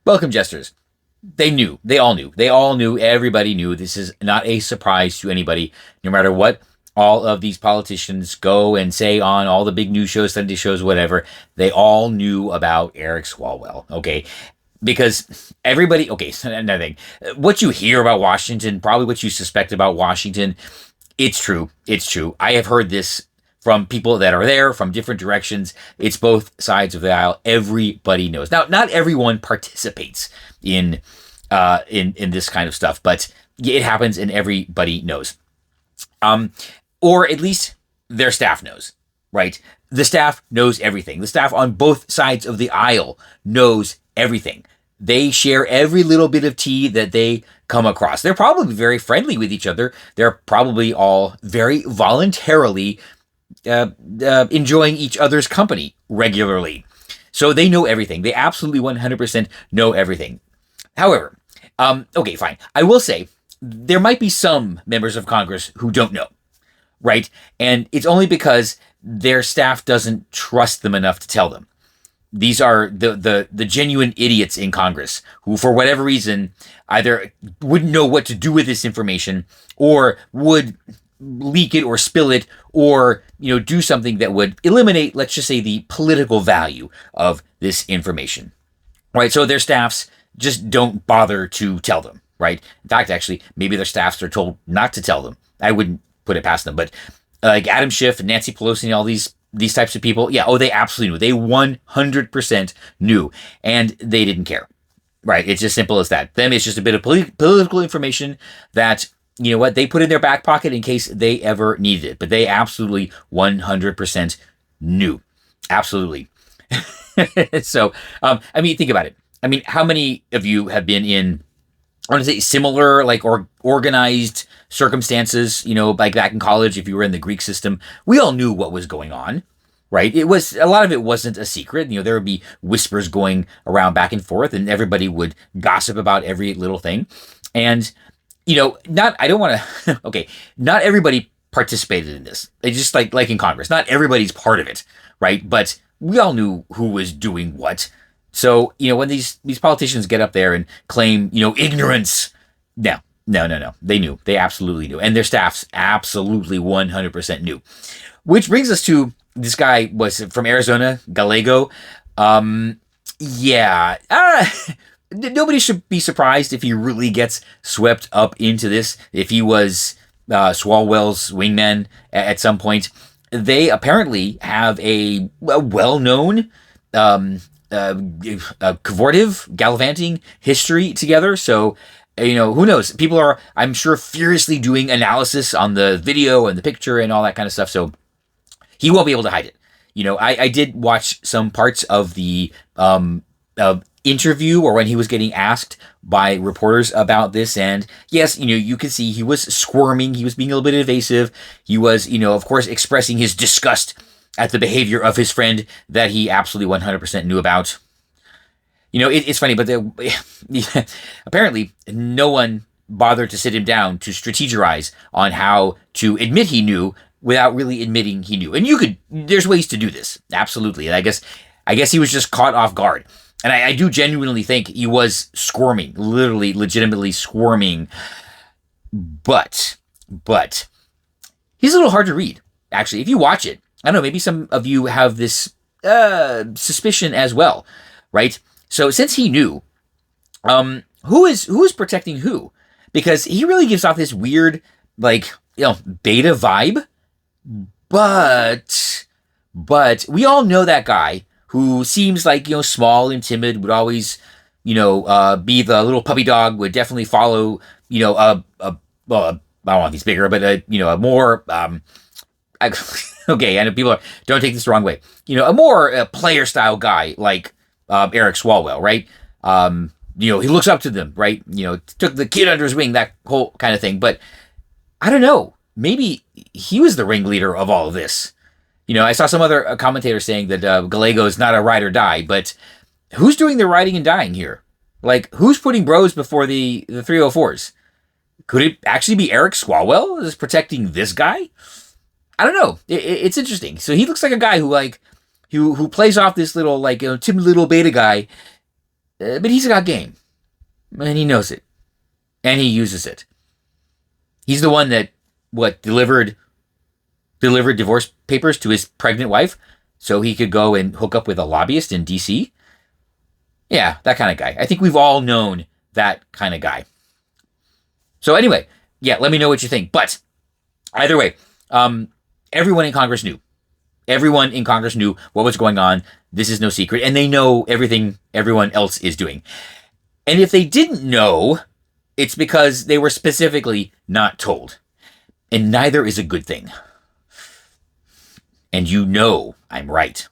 Welcome, jesters. They knew. They all knew. They all knew. Everybody knew. This is not a surprise to anybody, no matter what all of these politicians go and say on all the big news shows, Sunday shows, whatever. They all knew about Eric Swalwell, okay? Because everybody, okay, so another thing. What you hear about Washington, probably what you suspect about Washington, it's true. It's true. I have heard this from people that are there from different directions. It's both sides of the aisle. Everybody knows. Now, not everyone participates in this kind of stuff, but it happens and everybody knows. Or at least their staff knows, right? The staff knows everything. The staff on both sides of the aisle knows everything. They share every little bit of tea that they come across. They're probably very friendly with each other. They're probably all very voluntarily enjoying each other's company regularly. So they know everything. They absolutely 100% know everything. However, okay, fine. I will say there might be some members of Congress who don't know, right? And it's only because their staff doesn't trust them enough to tell them. These are the genuine idiots in Congress who, for whatever reason, either wouldn't know what to do with this information or would leak it or spill it or, do something that would eliminate, let's just say, the political value of this information, right? So their staffs just don't bother to tell them, right? In fact, actually, maybe their staffs are told not to tell them. I wouldn't put it past them, but like Adam Schiff and Nancy Pelosi and all these types of people, yeah, they absolutely knew. They 100% knew, and they didn't care, right? It's as simple as that. Them, it's just a bit of political information that, they put in their back pocket in case they ever needed it. But they absolutely 100% knew. Absolutely. So, think about it. How many of you have been in, I want to say, similar, organized circumstances, like back in college, if you were in the Greek system? We all knew what was going on, right? A lot of it wasn't a secret. There would be whispers going around back and forth, and everybody would gossip about every little thing. And, not everybody participated in this. They just like in Congress, not everybody's part of it, right? But we all knew who was doing what. So, when these politicians get up there and claim, ignorance, no. They knew. They absolutely knew. And their staffs absolutely 100% knew. Which brings us to this guy was from Arizona, Gallego. Nobody should be surprised if he really gets swept up into this. If he was Swalwell's wingman at some point. They apparently have a well-known cavortive, gallivanting history together. So, who knows? People are, I'm sure, furiously doing analysis on the video and the picture and all that kind of stuff. So he won't be able to hide it. I did watch some parts of the interview or when he was getting asked by reporters about this. And yes, you could see he was squirming. He was being a little bit evasive. He was, of course, expressing his disgust at the behavior of his friend that he absolutely 100% knew about. It's funny, but apparently no one bothered to sit him down to strategize on how to admit he knew without really admitting he knew. And there's ways to do this. Absolutely. And I guess he was just caught off guard. And I do genuinely think he was squirming, literally, legitimately squirming. But he's a little hard to read, actually. If you watch it, I don't know, maybe some of you have this suspicion as well, right? So since he knew, who is protecting who? Because he really gives off this weird, beta vibe. But we all know that guy who seems like, small and timid, would always, be the little puppy dog, would definitely follow, well, I don't want these bigger, but a more, okay, and people don't take this the wrong way, a more player style guy like Eric Swalwell, right? He looks up to them, right? Took the kid under his wing, that whole kind of thing. But I don't know, maybe he was the ringleader of all of this. I saw some other commentator saying that Gallego is not a ride or die, but who's doing the riding and dying here? Who's putting bros before the 304s? Could it actually be Eric Swalwell is protecting this guy? I don't know. It's interesting. So he looks like a guy who plays off this little timid little beta guy, But he's got game, and he knows it, and he uses it. He's the one that delivered divorce papers to his pregnant wife so he could go and hook up with a lobbyist in D.C. Yeah, that kind of guy. I think we've all known that kind of guy. So anyway, yeah, let me know what you think. But either way, everyone in Congress knew. Everyone in Congress knew what was going on. This is no secret. And they know everything everyone else is doing. And if they didn't know, it's because they were specifically not told. And neither is a good thing. And you know I'm right.